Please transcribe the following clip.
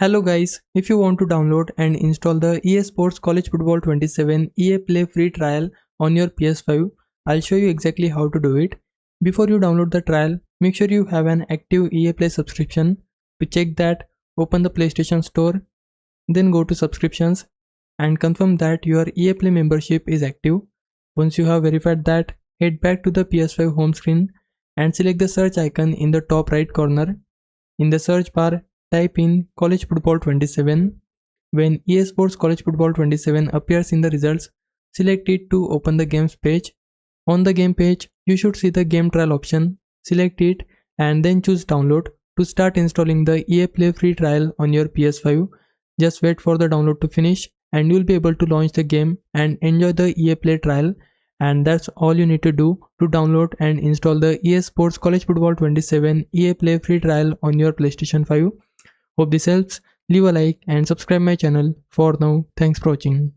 Hello guys, if you want to download and install the EA Sports College Football 27 EA Play free trial on your PS5, I'll show you exactly how to do it. Before you download the trial, make sure you have an active EA Play subscription. To check that, open the PlayStation Store, then go to subscriptions and confirm that your EA Play membership is active. Once you have verified that, head back to the PS5 home screen and select the search icon in the top right corner. In the search bar, type in College Football 27. When EA Sports College Football 27 appears in the results, select it to open the games page. On the game page, you should see the game trial option. Select it and then choose download to start installing the EA Play free trial on your PS5. Just wait for the download to finish and you'll be able to launch the game and enjoy the EA Play trial. And that's all you need to do to download and install the EA Sports College Football 27 EA Play free trial on your PlayStation 5. Hope this helps. Leave a like and subscribe my channel. For now, thanks for watching.